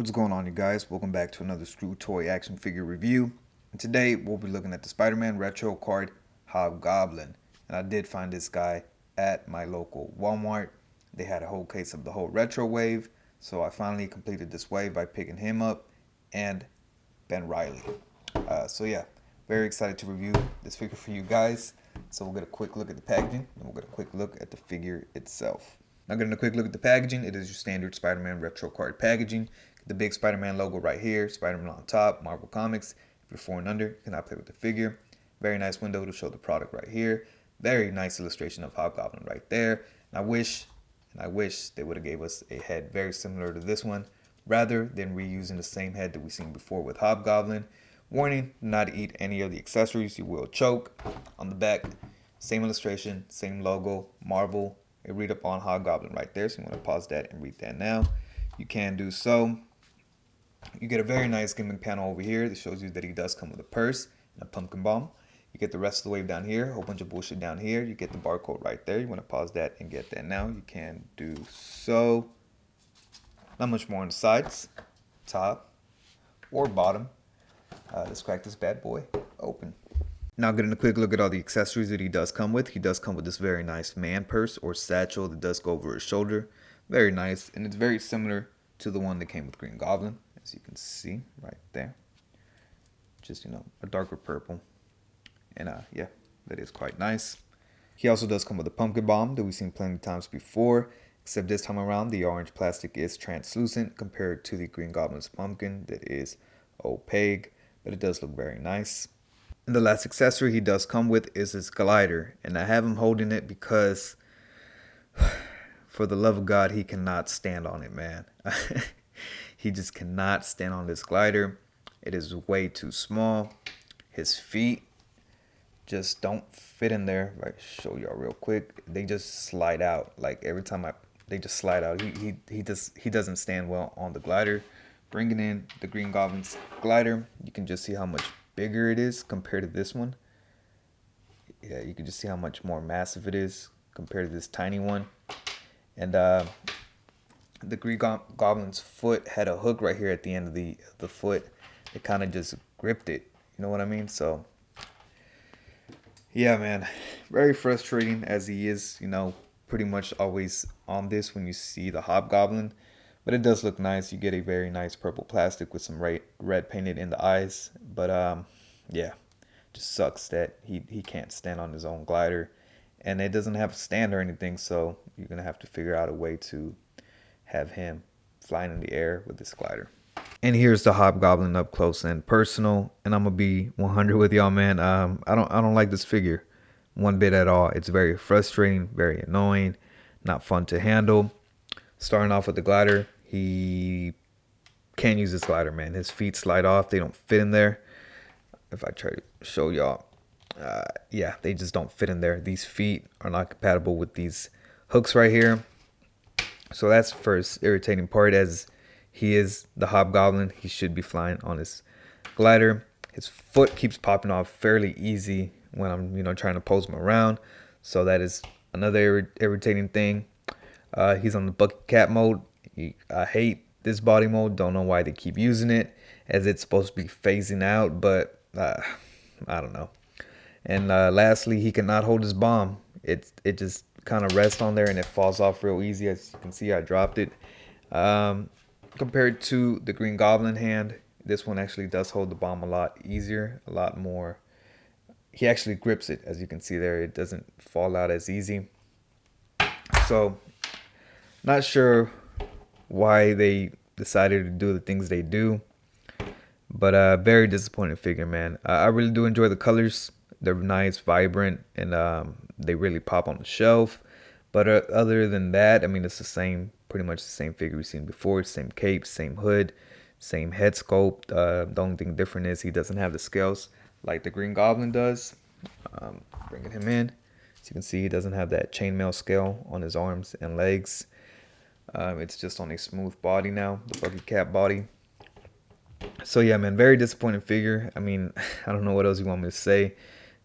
What's going on, you guys? Welcome back to another Screw Toy action figure review. And today we'll be looking at the Spider-Man retro card HobGoblin. And I did find this guy at my local Walmart. They had a whole case of the whole retro wave, so I finally completed this wave by picking him up and Ben Riley. So yeah, very excited to review this figure for you guys. So we'll get a quick look at the packaging, and we'll get a quick look at the figure itself. Now, getting a quick look at the packaging, it is your standard Spider-Man retro card packaging. The big Spider-Man logo right here, Spider-Man on top, Marvel Comics. If you're 4 and under, you cannot play with the figure. Very nice window to show the product right here. Very nice illustration of HobGoblin right there. And I wish they would have gave us a head very similar to this one, rather than reusing the same head that we've seen before with HobGoblin. Warning, not to eat any of the accessories, you will choke. On the back, same illustration, same logo, Marvel. A read up on HobGoblin right there, so you want to pause that and read that now. You can do so. You get a very nice gimmick panel over here that shows you that he does come with a purse and a pumpkin bomb. You get the rest of the wave down here, a whole bunch of bullshit down here. You get the barcode right there. You want to pause that and get that now. You can do so. Not much more on the sides, top, or bottom. Let's crack this bad boy open. Now, getting a quick look at all the accessories that he does come with. He does come with this very nice man purse or satchel that does go over his shoulder. Very nice, and it's very similar to the one that came with Green Goblin, as you can see right there. Just, a darker purple. And yeah, that is quite nice. He also does come with a pumpkin bomb that we've seen plenty of times before, except this time around the orange plastic is translucent compared to the Green Goblin's pumpkin that is opaque, but it does look very nice. And the last accessory he does come with is his glider, and I have him holding it because, for the love of God, he cannot stand on it, man. He just cannot stand on this glider. It is way too small. His feet just don't fit in there. If I show y'all real quick, they just slide out. Like every time they just slide out. He doesn't stand well on the glider. Bringing in the Green Goblin's glider, you can just see how much bigger it is compared to this one. Yeah, you can just see how much more massive it is compared to this tiny one. And the Green Goblin's foot had a hook right here at the end of the foot. It kind of just gripped it. You know what I mean? So yeah, man, very frustrating as he is, pretty much always on this when you see the HobGoblin. But it does look nice. You get a very nice purple plastic with some red painted in the eyes. But yeah, just sucks that he can't stand on his own glider. And it doesn't have a stand or anything, so you're going to have to figure out a way to have him flying in the air with this glider. And here's the HobGoblin up close and personal. And I'm going to be 100 with y'all, man. I don't like this figure one bit at all. It's very frustrating, very annoying, not fun to handle. Starting off with the glider, he can't use this glider, man. His feet slide off. They don't fit in there. If I try to show y'all, yeah, they just don't fit in there. These feet are not compatible with these hooks right here. So that's the first irritating part. As he is the HobGoblin, he should be flying on his glider. His foot keeps popping off fairly easy when I'm, trying to pose him around. So that is another irritating thing. He's on the bucket cap mode. I hate this body mode. Don't know why they keep using it, as it's supposed to be phasing out, but I don't know. And lastly, he cannot hold his bomb. It just kind of rests on there and it falls off real easy. As you can see, I dropped it. Compared to the Green Goblin hand, this one actually does hold the bomb a lot easier, a lot more. He actually grips it, as you can see there. It doesn't fall out as easy. So, not sure why they decided to do the things they do, but very disappointing figure, man. I really do enjoy the colors. They're nice, vibrant, and they really pop on the shelf. But other than that, I mean, it's pretty much the same figure we've seen before. Same cape, same hood, same head sculpt. The only thing different is he doesn't have the scales like the Green Goblin does. Bringing him in. As you can see, he doesn't have that chainmail scale on his arms and legs. It's just on a smooth body now, the bucket cap body. So yeah, man, very disappointing figure. I mean, I don't know what else you want me to say.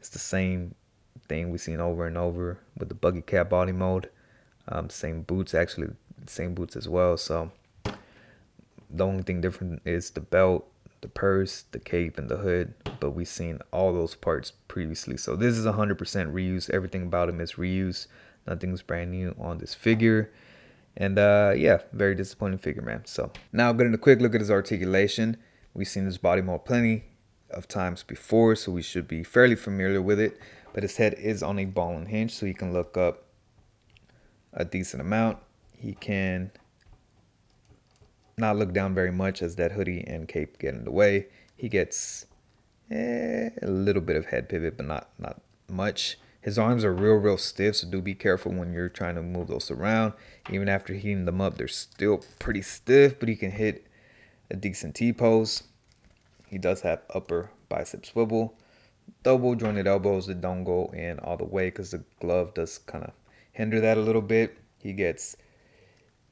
It's the same thing we've seen over and over with the bucket cap body mode. Same boots, actually, same boots as well. So The only thing different is the belt, the purse, the cape, and the hood. But we've seen all those parts previously. So this is 100% reused. Everything about him is reused. Nothing's brand new on this figure. And yeah, very disappointing figure, man. So now getting a quick look at his articulation. We've seen his body mold plenty of times before, so we should be fairly familiar with it. But his head is on a ball and hinge, so he can look up a decent amount. He can not look down very much as that hoodie and cape get in the way. He gets a little bit of head pivot, but not much. His arms are real stiff, so do be careful when you're trying to move those around. Even after heating them up, they're still pretty stiff, but he can hit a decent T-pose. He does have upper bicep swivel, double jointed elbows that don't go in all the way because the glove does kind of hinder that a little bit. He gets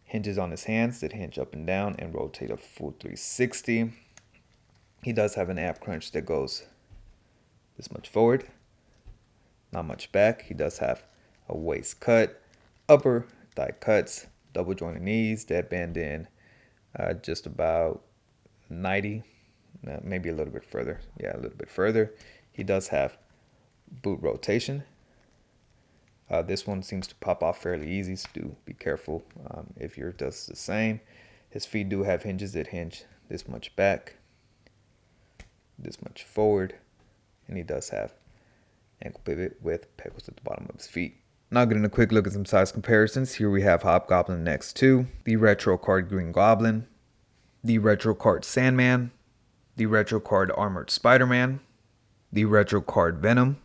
hinges on his hands that hinge up and down and rotate a full 360. He does have an ab crunch that goes this much forward, not much back. He does have a waist cut, upper thigh cuts, double jointed knees that bend in just about 90, maybe a little bit further. Yeah, a little bit further. He does have boot rotation. This one seems to pop off fairly easy, so do be careful if yours does the same. His feet do have hinges that hinge this much back, this much forward, and he does have ankle pivot with pegals at the bottom of his feet. Now getting a quick look at some size comparisons. Here we have HobGoblin next to the retro card Green Goblin, the retro card Sandman, the retro card Armored Spider-Man, the retro card Venom,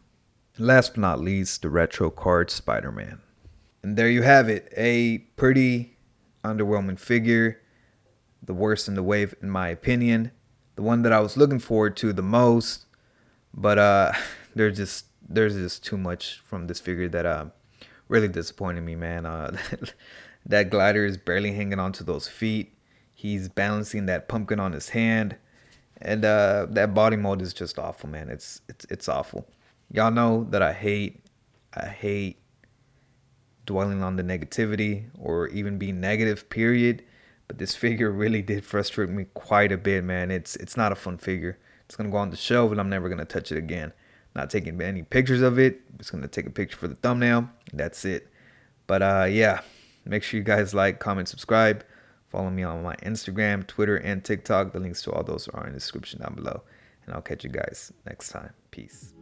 last but not least, the retro card Spider-Man. And there you have it. A pretty underwhelming figure. The worst in the wave, in my opinion. The one that I was looking forward to the most. But there's just too much from this figure that really disappointed me, man. That glider is barely hanging onto those feet. He's balancing that pumpkin on his hand. And that body mold is just awful, man. It's awful. Y'all know that I hate dwelling on the negativity or even being negative, period. But this figure really did frustrate me quite a bit, man. It's not a fun figure. It's going to go on the shelf and I'm never going to touch it again. Not taking any pictures of it. I'm just going to take a picture for the thumbnail. That's it. But yeah, make sure you guys like, comment, subscribe. Follow me on my Instagram, Twitter, and TikTok. The links to all those are in the description down below. And I'll catch you guys next time. Peace.